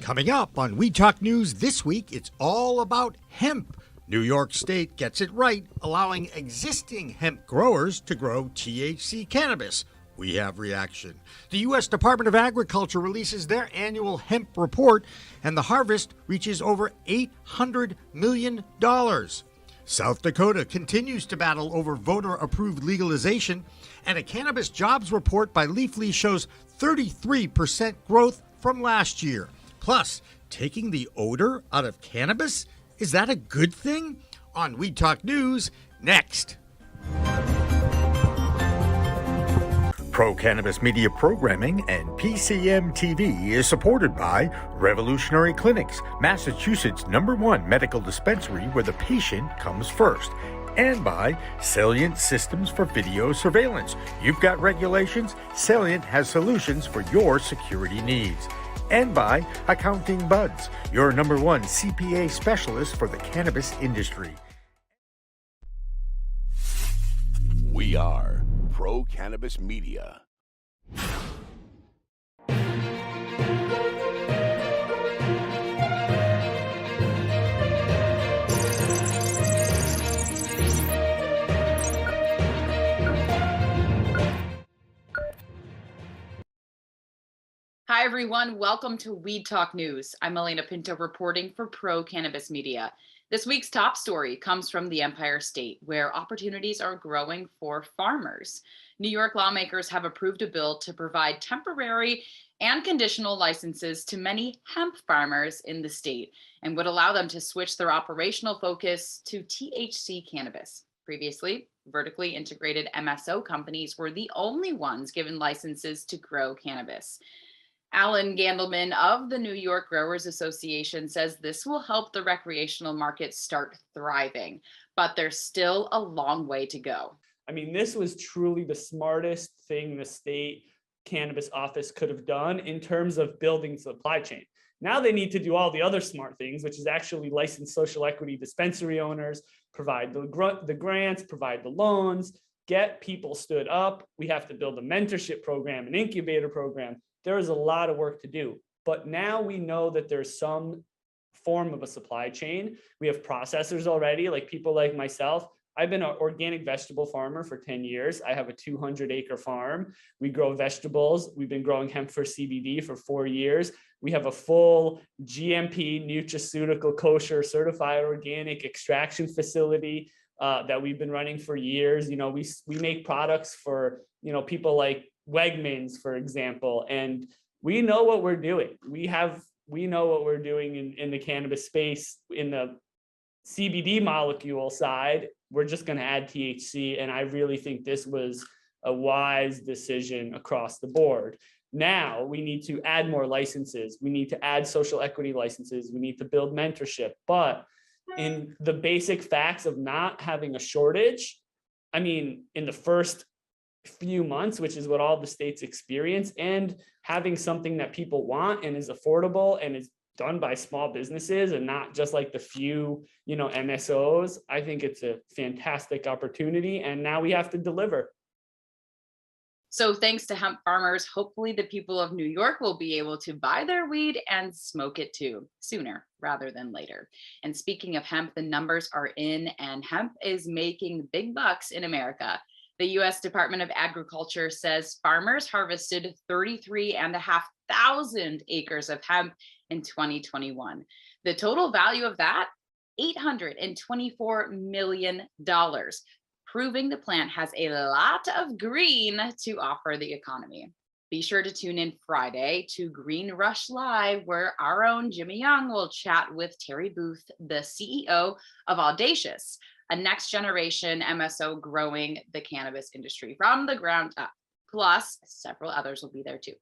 Coming up on We Talk News this week, it's all about hemp. New York State gets it right, allowing existing hemp growers to grow THC cannabis. We have reaction. The U.S. Department of Agriculture releases their annual hemp report, and the harvest reaches over $800 million. South Dakota continues to battle over voter-approved legalization, and a cannabis jobs report by Leafly shows 33% growth from last year. Plus, taking the odor out of cannabis, is that a good thing? On We Talk News, next. Pro Cannabis Media Programming and PCM TV is supported by Revolutionary Clinics, Massachusetts' #1 medical dispensary where the patient comes first, and by Salient Systems for Video Surveillance. You've got regulations, Salient has solutions for your security needs. And by Accounting Buds, your #1 CPA specialist for the cannabis industry. We are Pro Cannabis Media. Hi, everyone. Welcome to We Talk News. I'm Elena Pinto reporting for Pro Cannabis Media. This week's top story comes from the Empire State, where opportunities are growing for farmers. New York lawmakers have approved a bill to provide temporary and conditional licenses to many hemp farmers in the state and would allow them to switch their operational focus to THC cannabis. Previously, vertically integrated MSO companies were the only ones given licenses to grow cannabis. Alan Gandelman of the New York Growers Association says this will help the recreational market start thriving, but there's still a long way to go. I mean, this was truly the smartest thing the state cannabis office could have done in terms of building supply chain. Now they need to do all the other smart things, which is actually license social equity dispensary owners, provide the grants, provide the loans, get people stood up. We have to build a mentorship program, an incubator program. There is a lot of work to do, but now we know that there's some form of a supply chain. We have processors already, like people like myself. I've been an organic vegetable farmer for 10 years. I have a 200-acre farm. We grow vegetables. We've been growing hemp for CBD for 4 years. We have a full GMP, nutraceutical, kosher, certified organic extraction facility that we've been running for years. You know, we make products for, people like Wegmans, for example, and we know what we're doing. We know what we're doing in the cannabis space. In the CBD molecule side, we're just going to add THC, and I really think this was a wise decision across the board. Now we need to add more licenses. We need to add social equity licenses. We need to build mentorship. But in the basic facts of not having a shortage, I mean, in the first few months, which is what all the states experience, and having something that people want and is affordable and is done by small businesses and not just like the few, MSOs, I think it's a fantastic opportunity. And now we have to deliver. So thanks to hemp farmers, hopefully the people of New York will be able to buy their weed and smoke it too, sooner rather than later. And speaking of hemp, the numbers are in, and hemp is making big bucks in America. The U.S. Department of Agriculture says farmers harvested 33,500 acres of hemp in 2021. The total value of that, $824 million, proving the plant has a lot of green to offer the economy. Be sure to tune in Friday to Green Rush Live, where our own Jimmy Young will chat with Terry Booth, the CEO of Audacious, a next generation MSO growing the cannabis industry from the ground up. Plus, several others will be there too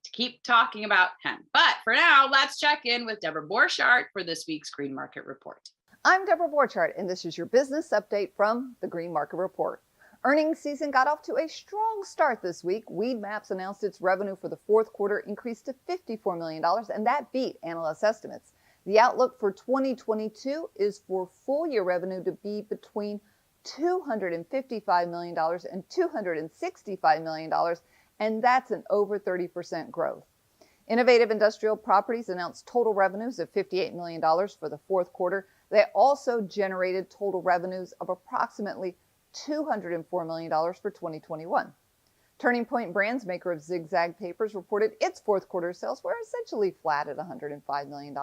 to keep talking about hemp. But for now, let's check in with Deborah Borchardt for this week's Green Market Report. I'm Deborah Borchardt, and this is your business update from the Green Market Report. Earnings season got off to a strong start this week. Weedmaps announced its revenue for the fourth quarter increased to $54 million, and that beat analyst estimates. The outlook for 2022 is for full year revenue to be between $255 million and $265 million, and that's an over 30% growth. Innovative Industrial Properties announced total revenues of $58 million for the fourth quarter. They also generated total revenues of approximately $204 million for 2021. Turning Point Brands, maker of Zigzag papers, reported its fourth quarter sales were essentially flat at $105 million.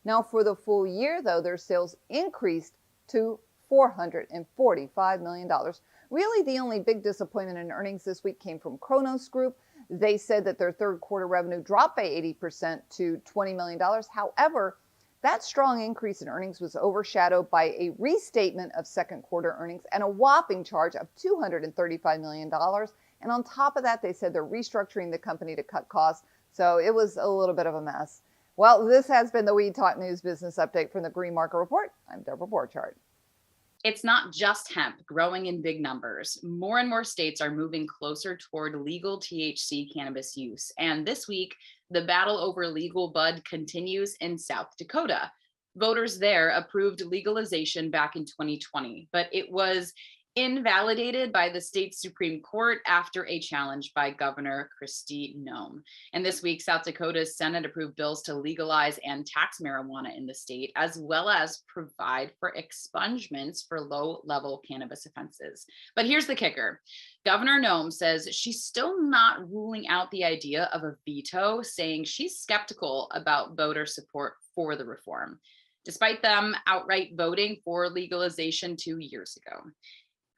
Now, for the full year, though, their sales increased to $445 million. Really, the only big disappointment in earnings this week came from Kronos Group. They said that their third quarter revenue dropped by 80% to $20 million. However, that strong increase in earnings was overshadowed by a restatement of second quarter earnings and a whopping charge of $235 million. And on top of that, they said they're restructuring the company to cut costs. So it was a little bit of a mess. Well, this has been the Weed Talk News Business Update from the Green Market Report. I'm Deborah Borchardt. It's not just hemp growing in big numbers. More and more states are moving closer toward legal THC cannabis use. And this week, the battle over legal bud continues in South Dakota. Voters there approved legalization back in 2020, but it was invalidated by the state Supreme Court after a challenge by Governor Kristi Noem. And this week, South Dakota's Senate approved bills to legalize and tax marijuana in the state, as well as provide for expungements for low-level cannabis offenses. But here's the kicker. Governor Noem says she's still not ruling out the idea of a veto, saying she's skeptical about voter support for the reform, despite them outright voting for legalization 2 years ago.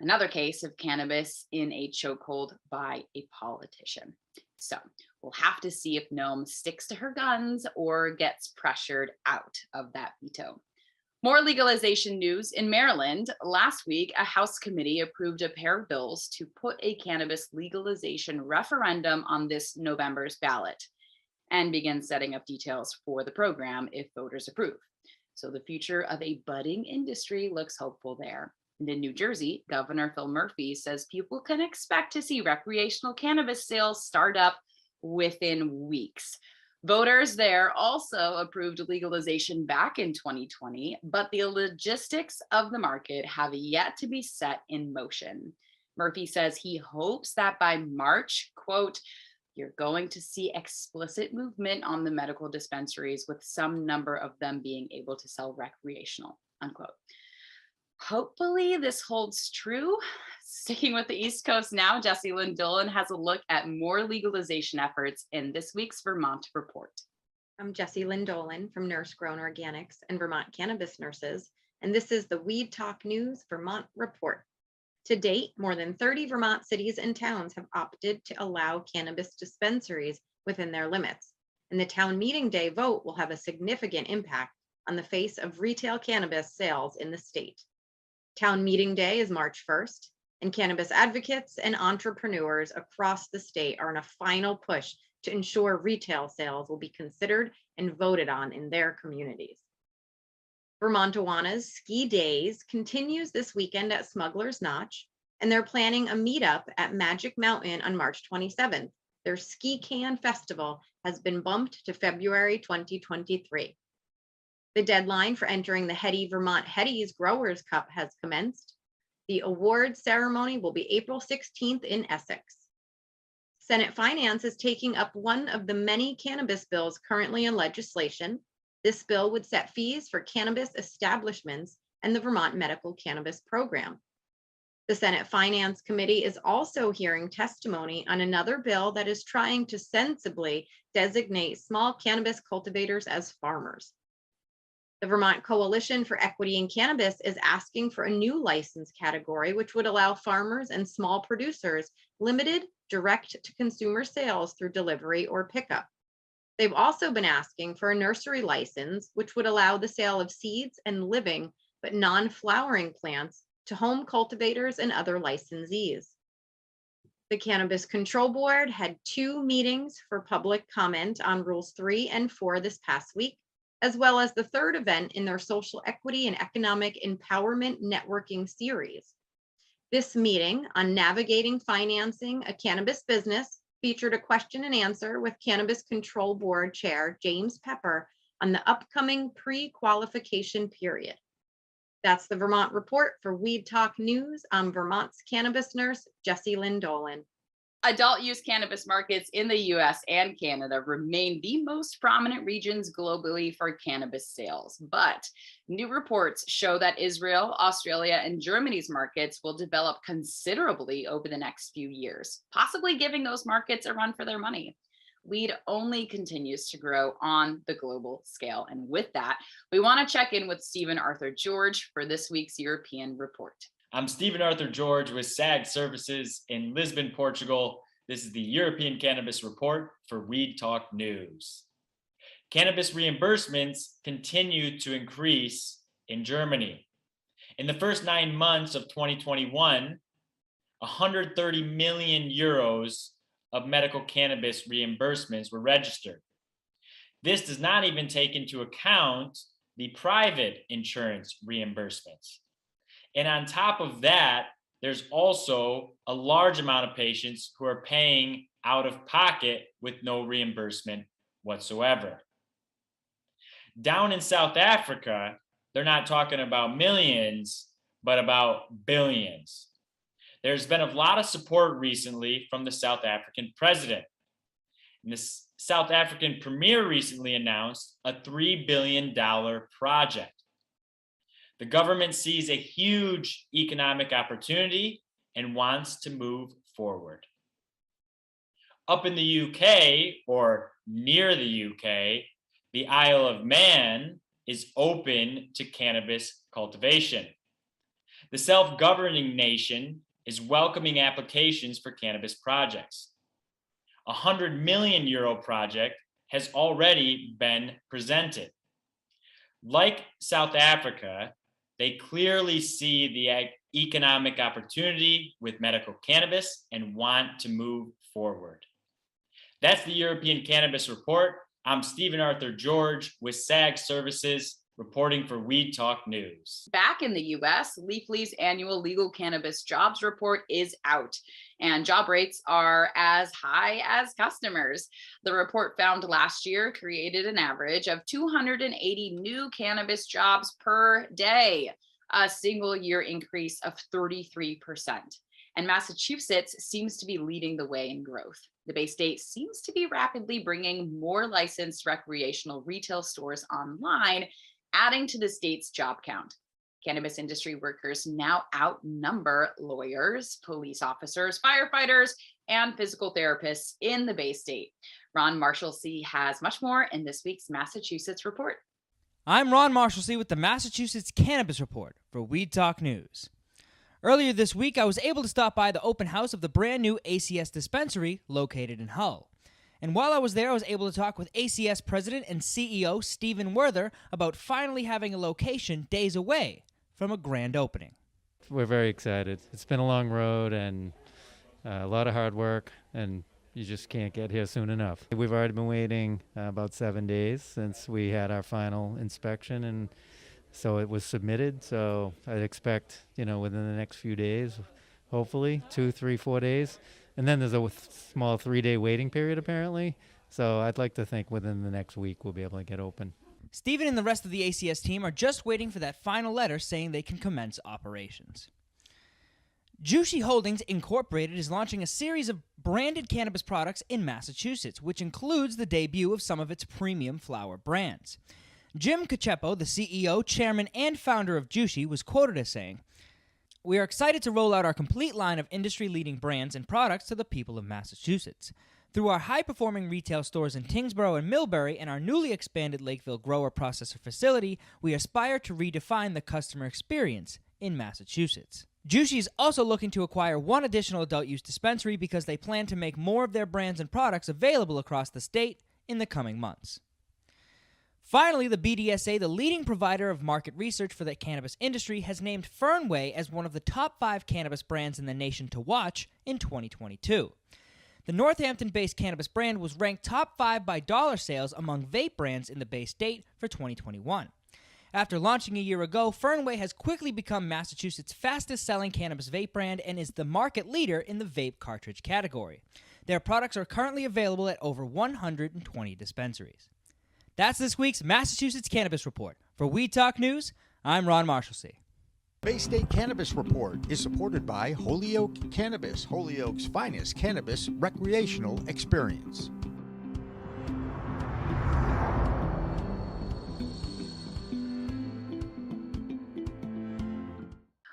Another case of cannabis in a chokehold by a politician. So we'll have to see if Noem sticks to her guns or gets pressured out of that veto. More legalization news in Maryland. Last week, a House committee approved a pair of bills to put a cannabis legalization referendum on this November's ballot and begin setting up details for the program if voters approve. So the future of a budding industry looks hopeful there. And in New Jersey, Governor Phil Murphy says people can expect to see recreational cannabis sales start up within weeks. Voters there also approved legalization back in 2020, but the logistics of the market have yet to be set in motion. Murphy says he hopes that by March, quote, you're going to see explicit movement on the medical dispensaries, with some number of them being able to sell recreational, unquote. Hopefully this holds true. Sticking with the East Coast now, Jessie Lynn Dolan has a look at more legalization efforts in this week's Vermont Report. I'm Jessie Lynn Dolan from Nurse Grown Organics and Vermont Cannabis Nurses, and this is the Weed Talk News Vermont Report. To date, more than 30 Vermont cities and towns have opted to allow cannabis dispensaries within their limits, and the town meeting day vote will have a significant impact on the face of retail cannabis sales in the state. Town meeting day is March 1st, and cannabis advocates and entrepreneurs across the state are in a final push to ensure retail sales will be considered and voted on in their communities. Vermontawana's Ski Days continues this weekend at Smuggler's Notch, and they're planning a meetup at Magic Mountain on March 27th. Their Ski Can Festival has been bumped to February 2023. The deadline for entering the Hetty Vermont Hetty's Growers Cup has commenced. The award ceremony will be April 16th in Essex. Senate Finance is taking up one of the many cannabis bills currently in legislation. This bill would set fees for cannabis establishments and the Vermont Medical Cannabis Program. The Senate Finance Committee is also hearing testimony on another bill that is trying to sensibly designate small cannabis cultivators as farmers. The Vermont Coalition for Equity in Cannabis is asking for a new license category, which would allow farmers and small producers limited direct-to-consumer sales through delivery or pickup. They've also been asking for a nursery license, which would allow the sale of seeds and living but non-flowering plants to home cultivators and other licensees. The Cannabis Control Board had 2 meetings for public comment on Rules 3 and 4 this past week, as well as the 3rd event in their Social Equity and Economic Empowerment Networking Series. This meeting on navigating financing a cannabis business featured a question and answer with Cannabis Control Board Chair James Pepper on the upcoming pre-qualification period. That's the Vermont Report for Weed Talk News. I'm Vermont's cannabis nurse, Jessie Lynn Dolan. Adult use cannabis markets in the US and Canada remain the most prominent regions globally for cannabis sales. But new reports show that Israel, Australia, and Germany's markets will develop considerably over the next few years, possibly giving those markets a run for their money. Weed only continues to grow on the global scale. And with that, we want to check in with Stephen Arthur George for this week's European report. I'm Stephen Arthur George with SAG Services in Lisbon, Portugal. This is the European Cannabis Report for Weed Talk News. Cannabis reimbursements continue to increase in Germany. In the first 9 months of 2021, 130 million euros of medical cannabis reimbursements were registered. This does not even take into account the private insurance reimbursements. And on top of that, there's also a large amount of patients who are paying out of pocket with no reimbursement whatsoever. Down in South Africa, they're not talking about millions, but about billions. There's been a lot of support recently from the South African president. And the South African premier recently announced a $3 billion project. The government sees a huge economic opportunity and wants to move forward. Up in the UK, or near the UK, the Isle of Man is open to cannabis cultivation. The self-governing nation is welcoming applications for cannabis projects. A €100 million project has already been presented. Like South Africa, they clearly see the economic opportunity with medical cannabis and want to move forward. That's the European Cannabis Report. I'm Stephen Arthur George with SAG Services, reporting for Weed Talk News. Back in the US, Leafly's annual legal cannabis jobs report is out, and job rates are as high as customers. The report found last year created an average of 280 new cannabis jobs per day, a single year increase of 33%. And Massachusetts seems to be leading the way in growth. The Bay State seems to be rapidly bringing more licensed recreational retail stores online, adding to the state's job count. Cannabis industry workers now outnumber lawyers, police officers, firefighters, and physical therapists in the Bay State. Ron Marshalsea has much more in this week's Massachusetts report. I'm Ron Marshalsea with the Massachusetts Cannabis Report for Weed Talk News. Earlier this week, I was able to stop by the open house of the brand new ACS dispensary located in Hull. And while I was there, I was able to talk with ACS President and CEO Stephen Werther about finally having a location days away from a grand opening. We're very excited. It's been a long road and a lot of hard work, and you just can't get here soon enough. We've already been waiting about 7 days since we had our final inspection, and so it was submitted. So I'd expect, within the next few days, hopefully 2, 3, 4 days. And then there's a small 3-day waiting period, apparently. So I'd like to think within the next week we'll be able to get open. Stephen and the rest of the ACS team are just waiting for that final letter saying they can commence operations. Jushi Holdings Incorporated is launching a series of branded cannabis products in Massachusetts, which includes the debut of some of its premium flower brands. Jim Cachepo, the CEO, chairman, and founder of Jushi, was quoted as saying, "We are excited to roll out our complete line of industry-leading brands and products to the people of Massachusetts. Through our high-performing retail stores in Tingsboro and Millbury and our newly expanded Lakeville grower-processor facility, we aspire to redefine the customer experience in Massachusetts." Jushi is also looking to acquire one additional adult-use dispensary because they plan to make more of their brands and products available across the state in the coming months. Finally, the BDSA, the leading provider of market research for the cannabis industry, has named Fernway as one of the top 5 cannabis brands in the nation to watch in 2022. The Northampton-based cannabis brand was ranked top 5 by dollar sales among vape brands in the Bay State for 2021. After launching a year ago, Fernway has quickly become Massachusetts' fastest-selling cannabis vape brand and is the market leader in the vape cartridge category. Their products are currently available at over 120 dispensaries. That's this week's Massachusetts Cannabis Report. For Weed Talk News, I'm Ron Marshalsea. Bay State Cannabis Report is supported by Holyoke Cannabis, Holyoke's finest cannabis recreational experience.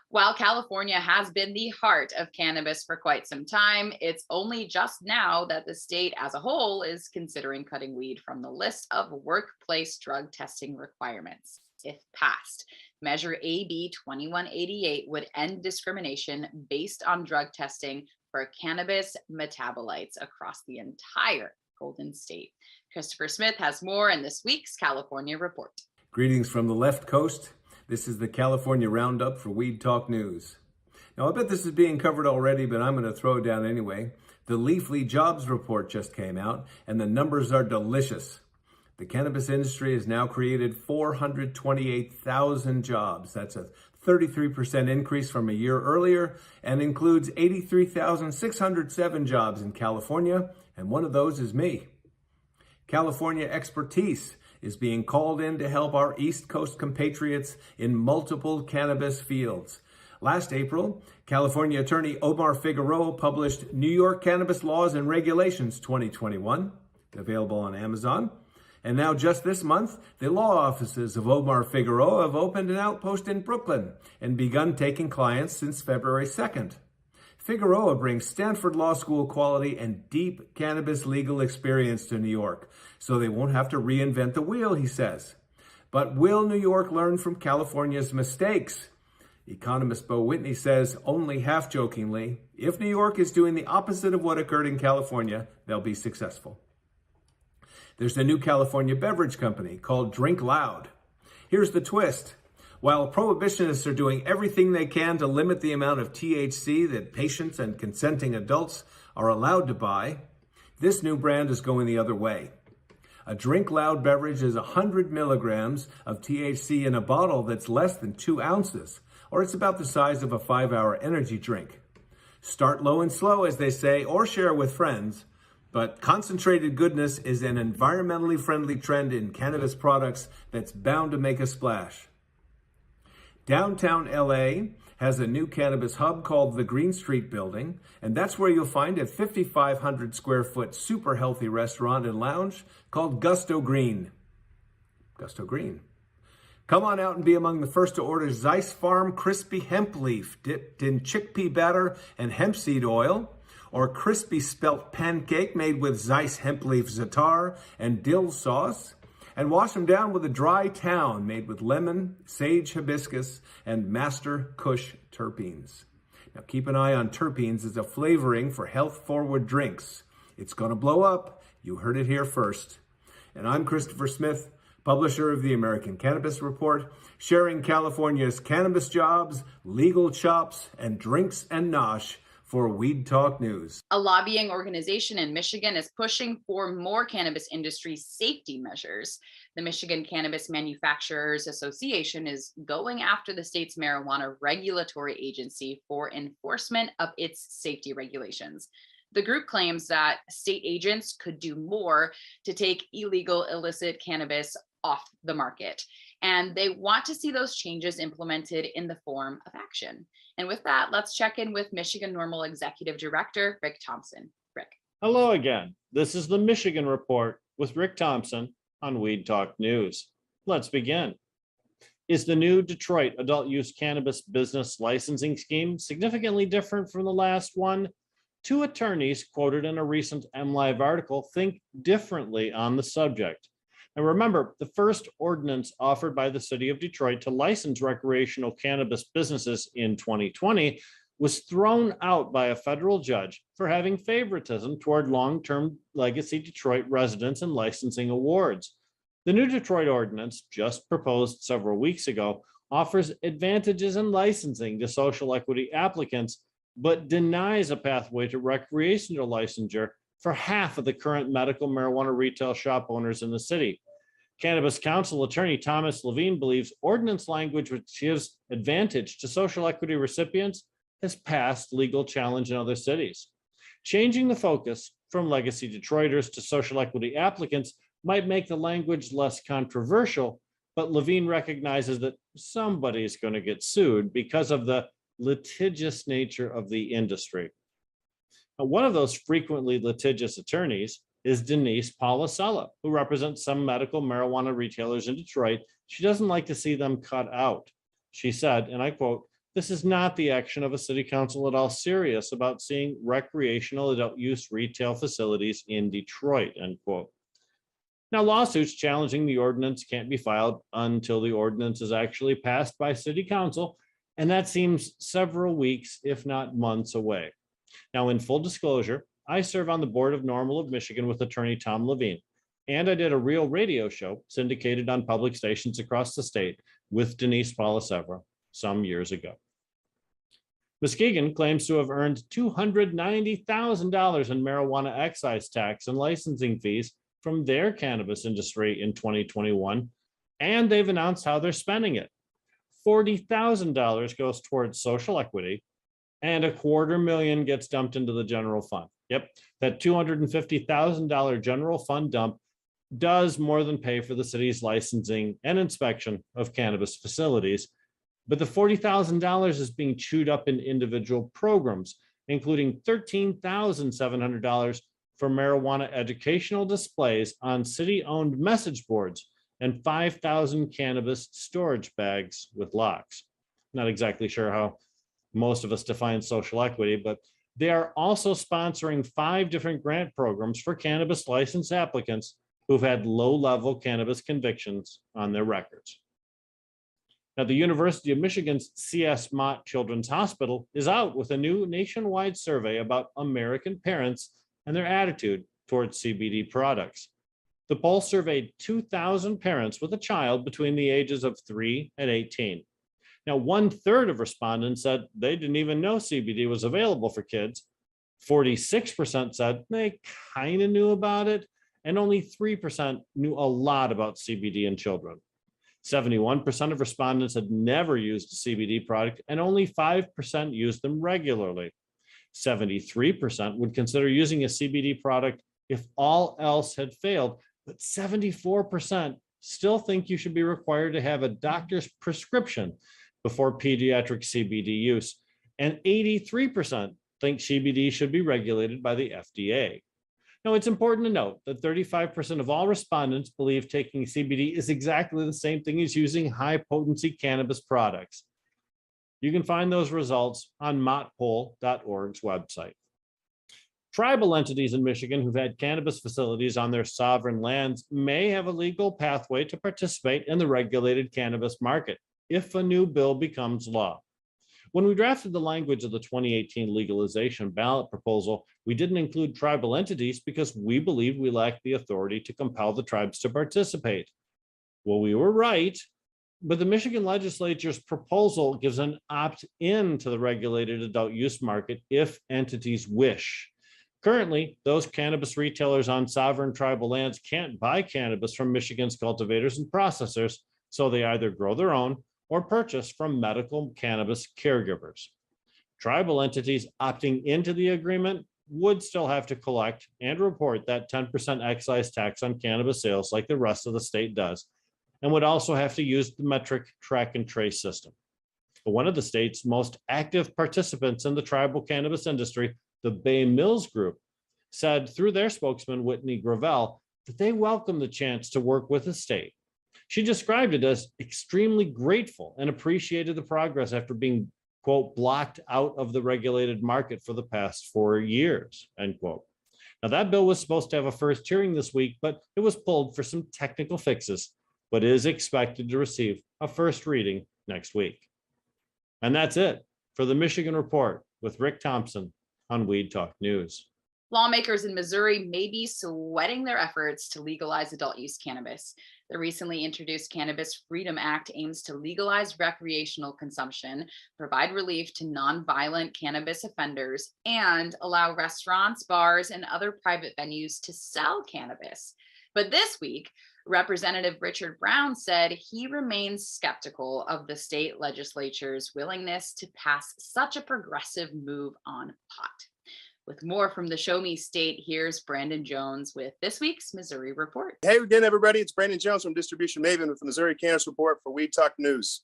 While California has been the heart of cannabis for quite some time, it's only just now that the state as a whole is considering cutting weed from the list of workplace drug testing requirements. If passed, Measure AB 2188 would end discrimination based on drug testing for cannabis metabolites across the entire Golden State. Christopher Smith has more in this week's California Report. Greetings from the left coast. This is the California Roundup for Weed Talk News. Now, I bet this is being covered already, but I'm going to throw it down anyway. The Leafly Jobs Report just came out, and the numbers are delicious. The cannabis industry has now created 428,000 jobs. That's a 33% increase from a year earlier and includes 83,607 jobs in California, and one of those is me. California expertise is being called in to help our East Coast compatriots in multiple cannabis fields. Last April, California Attorney Omar Figueroa published New York Cannabis Laws and Regulations 2021, available on Amazon. And now just this month, the law offices of Omar Figueroa have opened an outpost in Brooklyn and begun taking clients since February 2nd. Figueroa brings Stanford Law School quality and deep cannabis legal experience to New York, so they won't have to reinvent the wheel, he says. But will New York learn from California's mistakes? Economist Bo Whitney says, only half-jokingly, if New York is doing the opposite of what occurred in California, they'll be successful. There's a new California beverage company called Drink Loud. Here's the twist. While prohibitionists are doing everything they can to limit the amount of THC that patients and consenting adults are allowed to buy, this new brand is going the other way. A Drink Loud beverage is 100 milligrams of THC in a bottle that's less than 2 ounces, or it's about the size of a 5-hour energy drink. Start low and slow, as they say, or share with friends. But concentrated goodness is an environmentally friendly trend in cannabis products that's bound to make a splash. Downtown LA has a new cannabis hub called the Green Street Building, and that's where you'll find a 5,500 square foot super healthy restaurant and lounge called Gusto Green. Gusto Green. Come on out and be among the first to order Zeiss Farm crispy hemp leaf dipped in chickpea batter and hemp seed oil, or crispy spelt pancake made with Zeiss hemp leaf za'atar and dill sauce, and wash them down with a dry town made with lemon, sage hibiscus, and master kush terpenes. Now keep an eye on terpenes as a flavoring for health-forward drinks. It's going to blow up. You heard it here first. And I'm Christopher Smith, publisher of the American Cannabis Report, sharing California's cannabis jobs, legal chops, and drinks and nosh for Weed Talk News. A lobbying organization in Michigan is pushing for more cannabis industry safety measures. The Michigan Cannabis Manufacturers Association is going after the state's marijuana regulatory agency for enforcement of its safety regulations. The group claims that state agents could do more to take illegal, illicit cannabis off the market. And they want to see those changes implemented in the form of action. And with that, let's check in with Michigan Normal Executive Director, Rick Thompson. Rick. Hello again. This is the Michigan Report with Rick Thompson on Weed Talk News. Let's begin. Is the new Detroit adult use cannabis business licensing scheme significantly different from the last one? Two attorneys quoted in a recent MLive article think differently on the subject. And remember, the first ordinance offered by the city of Detroit to license recreational cannabis businesses in 2020 was thrown out by a federal judge for having favoritism toward long-term legacy Detroit residents and licensing awards. The new Detroit ordinance, just proposed several weeks ago, offers advantages in licensing to social equity applicants, but denies a pathway to recreational licensure for half of the current medical marijuana retail shop owners in the city. Cannabis Council attorney Thomas Levine believes ordinance language which gives advantage to social equity recipients has passed legal challenge in other cities. Changing the focus from legacy Detroiters to social equity applicants might make the language less controversial, but Levine recognizes that somebody's going to get sued because of the litigious nature of the industry. Now, one of those frequently litigious attorneys is Denise Polisella, who represents some medical marijuana retailers in Detroit. She doesn't like to see them cut out. She said, and I quote, "This is not the action of a city council at all serious about seeing recreational adult use retail facilities in Detroit," end quote. Now, lawsuits challenging the ordinance can't be filed until the ordinance is actually passed by city council, and that seems several weeks, if not months away. Now, in full disclosure, I serve on the Board of Normal of Michigan with attorney Tom Levine, and I did a real radio show syndicated on public stations across the state with Denise Polisella some years ago. Muskegon claims to have earned $290,000 in marijuana excise tax and licensing fees from their cannabis industry in 2021, and they've announced how they're spending it. $40,000 goes towards social equity, and $250,000 gets dumped into the general fund. Yep, that $250,000 general fund dump does more than pay for the city's licensing and inspection of cannabis facilities. But the $40,000 is being chewed up in individual programs, including $13,700 for marijuana educational displays on city-owned message boards and 5,000 cannabis storage bags with locks. Not exactly sure how most of us define social equity, but they are also sponsoring 5 different grant programs for cannabis license applicants who've had low-level cannabis convictions on their records. Now, the University of Michigan's C.S. Mott Children's Hospital is out with a new nationwide survey about American parents and their attitude towards CBD products. The poll surveyed 2,000 parents with a child between the ages of 3 and 18. Now, 1/3 of respondents said they didn't even know CBD was available for kids. 46% said they kind of knew about it, and only 3% knew a lot about CBD in children. 71% of respondents had never used a CBD product, and only 5% used them regularly. 73% would consider using a CBD product if all else had failed, but 74% still think you should be required to have a doctor's prescription before pediatric CBD use, and 83% think CBD should be regulated by the FDA. Now, it's important to note that 35% of all respondents believe taking CBD is exactly the same thing as using high-potency cannabis products. You can find those results on mottpoll.org's website. Tribal entities in Michigan who've had cannabis facilities on their sovereign lands may have a legal pathway to participate in the regulated cannabis market if a new bill becomes law. When we drafted the language of the 2018 legalization ballot proposal, we didn't include tribal entities because we believed we lacked the authority to compel the tribes to participate. Well, we were right, but the Michigan legislature's proposal gives an opt-in to the regulated adult use market if entities wish. Currently, those cannabis retailers on sovereign tribal lands can't buy cannabis from Michigan's cultivators and processors, so they either grow their own or purchase from medical cannabis caregivers. Tribal entities opting into the agreement would still have to collect and report that 10% excise tax on cannabis sales like the rest of the state does, and would also have to use the metric track and trace system. But one of the state's most active participants in the tribal cannabis industry, the Bay Mills Group, said through their spokesman, Whitney Gravel, that they welcome the chance to work with the state. She described it as extremely grateful and appreciated the progress after being, quote, blocked out of the regulated market for the past 4 years, end quote. Now, that bill was supposed to have a first hearing this week, but it was pulled for some technical fixes, but is expected to receive a first reading next week. And that's it for the Michigan Report with Rick Thompson on Weed Talk News. Lawmakers in Missouri may be sweating their efforts to legalize adult use cannabis. The recently introduced Cannabis Freedom Act aims to legalize recreational consumption, provide relief to nonviolent cannabis offenders, and allow restaurants, bars, and other private venues to sell cannabis. But this week, Representative Richard Brown said he remains skeptical of the state legislature's willingness to pass such a progressive move on pot. With more from the Show Me State, here's Brandon Jones with this week's Missouri Report. Hey again, everybody. It's Brandon Jones from Distribution Maven with the Missouri Cannabis Report for Weed Talk News.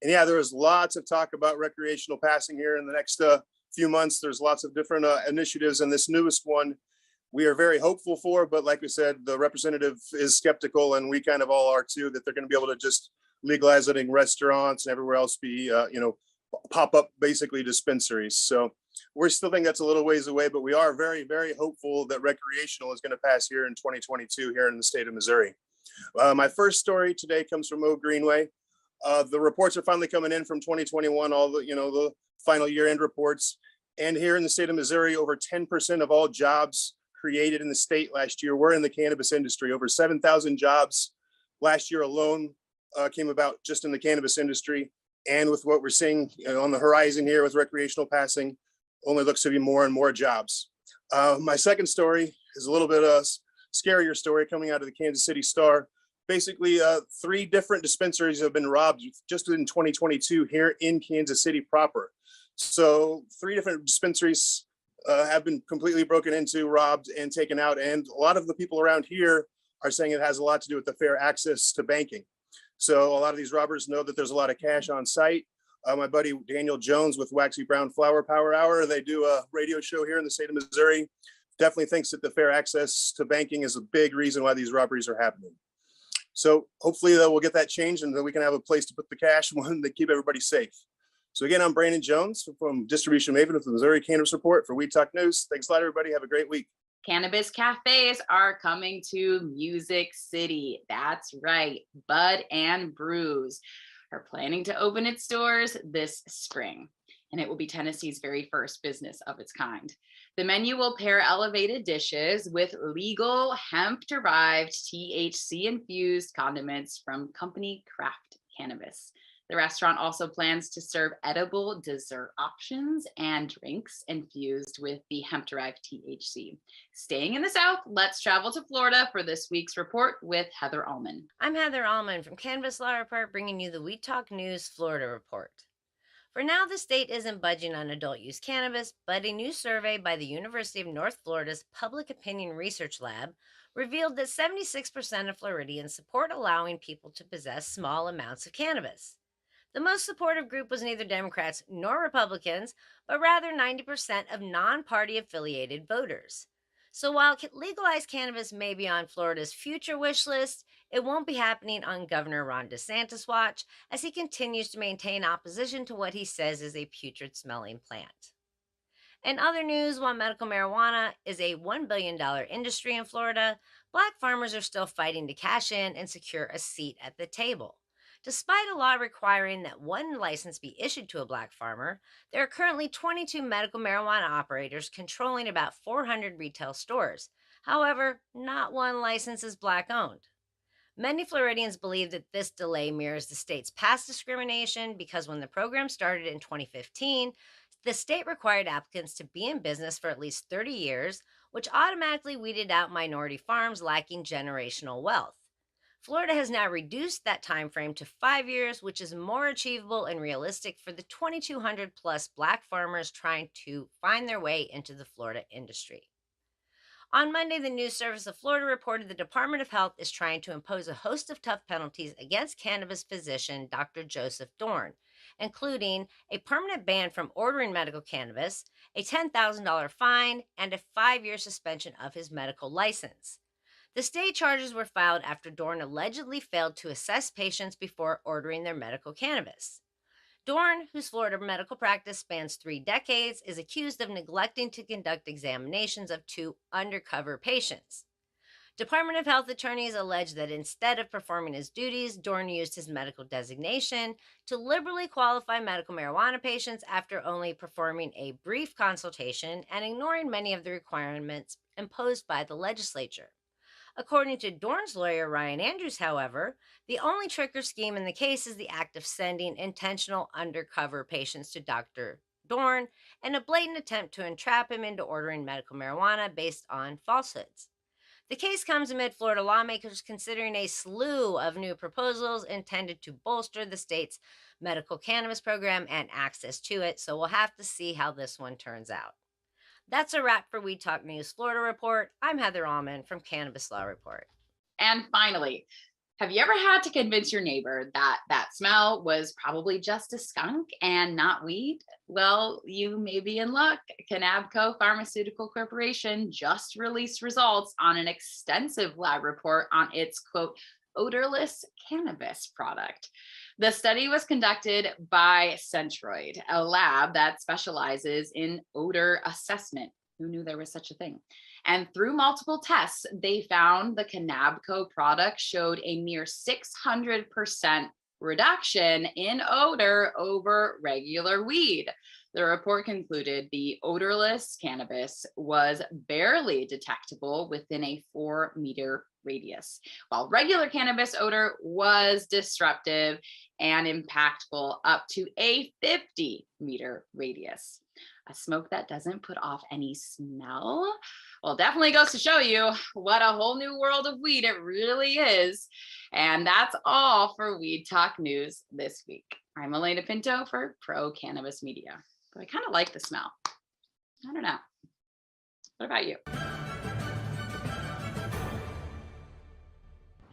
And yeah, there is lots of talk about recreational passing here in the next few months. There's lots of different initiatives, and this newest one we are very hopeful for. But like we said, the representative is skeptical, and we kind of all are too, that they're going to be able to just legalize it in restaurants and everywhere else be, pop up basically dispensaries. So we still think that's a little ways away, but we are very, very hopeful that recreational is going to pass here in 2022 here in the state of Missouri. My first story today comes from O Greenway. The reports are finally coming in from 2021, all the final year-end reports. And here in the state of Missouri, over 10% of all jobs created in the state last year were in the cannabis industry. Over 7,000 jobs last year alone came about just in the cannabis industry. And with what we're seeing on the horizon here with recreational passing, only looks to be more and more jobs. My second story is a little bit scarier story coming out of the Kansas City Star. Basically, 3 different dispensaries have been robbed just in 2022 here in Kansas City proper. So 3 different dispensaries have been completely broken into, robbed, and taken out. And a lot of the people around here are saying it has a lot to do with the fair access to banking. So a lot of these robbers know that there's a lot of cash on site. My buddy Daniel Jones with Waxy Brown Flower Power Hour, they do a radio show here in the state of Missouri, definitely thinks that the fair access to banking is a big reason why these robberies are happening. So hopefully we'll get that changed, and then we can have a place to put the cash, one that keep everybody safe. So again, I'm Brandon Jones from Distribution Maven with the Missouri Cannabis Report for Weed Talk News. Thanks a lot, everybody. Have a great week. Cannabis cafes are coming to Music City. That's right. Bud and Brews are planning to open its doors this spring, and it will be Tennessee's very first business of its kind. The menu will pair elevated dishes with legal hemp-derived THC-infused condiments from company Craft Cannabis. The restaurant also plans to serve edible dessert options and drinks infused with the hemp-derived THC. Staying in the South, let's travel to Florida for this week's report with Heather Allman. I'm Heather Allman from Cannabis Law Report, bringing you the Weed Talk News Florida Report. For now, the state isn't budging on adult use cannabis, but a new survey by the University of North Florida's Public Opinion Research Lab revealed that 76% of Floridians support allowing people to possess small amounts of cannabis. The most supportive group was neither Democrats nor Republicans, but rather 90% of non-party affiliated voters. So while legalized cannabis may be on Florida's future wish list, it won't be happening on Governor Ron DeSantis' watch as he continues to maintain opposition to what he says is a putrid-smelling plant. In other news, while medical marijuana is a $1 billion industry in Florida, Black farmers are still fighting to cash in and secure a seat at the table. Despite a law requiring that one license be issued to a Black farmer, there are currently 22 medical marijuana operators controlling about 400 retail stores. However, not one license is Black-owned. Many Floridians believe that this delay mirrors the state's past discrimination because when the program started in 2015, the state required applicants to be in business for at least 30 years, which automatically weeded out minority farms lacking generational wealth. Florida has now reduced that time frame to 5 years, which is more achievable and realistic for the 2,200 plus Black farmers trying to find their way into the Florida industry. On Monday, the News Service of Florida reported the Department of Health is trying to impose a host of tough penalties against cannabis physician Dr. Joseph Dorn, including a permanent ban from ordering medical cannabis, a $10,000 fine, and a 5-year suspension of his medical license. The state charges were filed after Dorn allegedly failed to assess patients before ordering their medical cannabis. Dorn, whose Florida medical practice spans 3 decades, is accused of neglecting to conduct examinations of 2 undercover patients. Department of Health attorneys allege that instead of performing his duties, Dorn used his medical designation to liberally qualify medical marijuana patients after only performing a brief consultation and ignoring many of the requirements imposed by the legislature. According to Dorn's lawyer, Ryan Andrews, however, the only trick or scheme in the case is the act of sending intentional undercover patients to Dr. Dorn in a blatant attempt to entrap him into ordering medical marijuana based on falsehoods. The case comes amid Florida lawmakers considering a slew of new proposals intended to bolster the state's medical cannabis program and access to it, so we'll have to see how this one turns out. That's a wrap for We Talk News Florida Report. I'm Heather Allman from Cannabis Law Report. And finally, have you ever had to convince your neighbor that that smell was probably just a skunk and not weed? Well, you may be in luck. Cannabco Pharmaceutical Corporation just released results on an extensive lab report on its, quote, odorless cannabis product. The study was conducted by Centroid, a lab that specializes in odor assessment. Who knew there was such a thing? And through multiple tests, they found the Cannabco product showed a near 600% reduction in odor over regular weed. The report concluded the odorless cannabis was barely detectable within a 4-meter radius, while regular cannabis odor was disruptive and impactful up to a 50-meter radius. A smoke that doesn't put off any smell? Well, definitely goes to show you what a whole new world of weed it really is. And that's all for Weed Talk News this week. I'm Elena Pinto for Pro Cannabis Media. But I kind of like the smell. I don't know. What about you?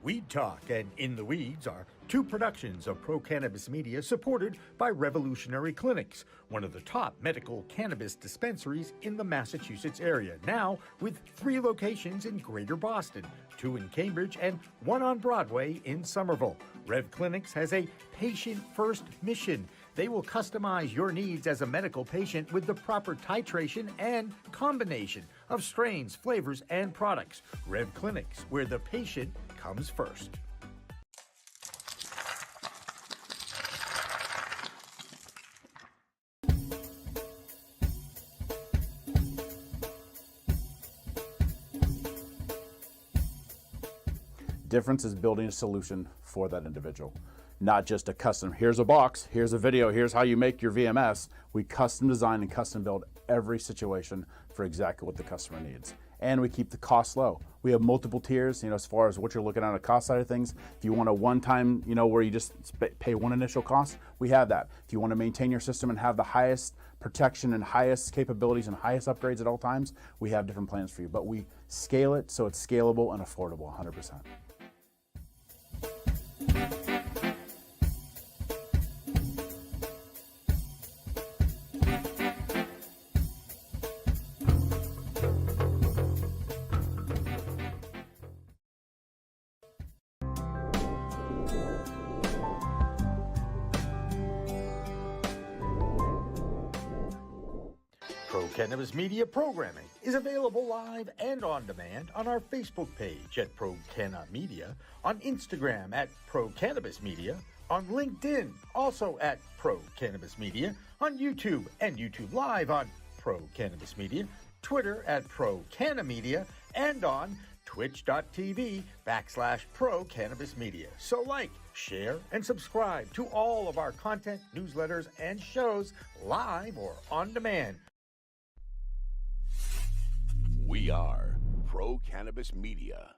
Weed Talk and In the Weeds are two productions of Pro Cannabis Media supported by Revolutionary Clinics, one of the top medical cannabis dispensaries in the Massachusetts area, now with 3 locations in Greater Boston, 2 in Cambridge and 1 on Broadway in Somerville. Rev Clinics has a patient-first mission. They will customize your needs as a medical patient with the proper titration and combination of strains, flavors, and products. Rev Clinics, where the patient comes first. Difference is building a solution for that individual. Not just a custom, here's a box, here's a video, here's how you make your VMS. We custom design and custom build every situation for exactly what the customer needs. And we keep the cost low. We have multiple tiers, as far as what you're looking at on the cost side of things. If you want a one-time, where you just pay one initial cost, we have that. If you want to maintain your system and have the highest protection and highest capabilities and highest upgrades at all times, we have different plans for you. But we scale it so it's scalable and affordable 100%. Pro Cannabis Media programming is available live and on demand on our Facebook page at Pro Canna Media, on Instagram at Pro Cannabis Media, on LinkedIn also at Pro Cannabis Media, on YouTube and YouTube Live on Pro Cannabis Media, Twitter at Pro Canna Media, and on twitch.tv/Pro Cannabis Media. So like, share, and subscribe to all of our content, newsletters, and shows live or on demand. We are Pro Cannabis Media.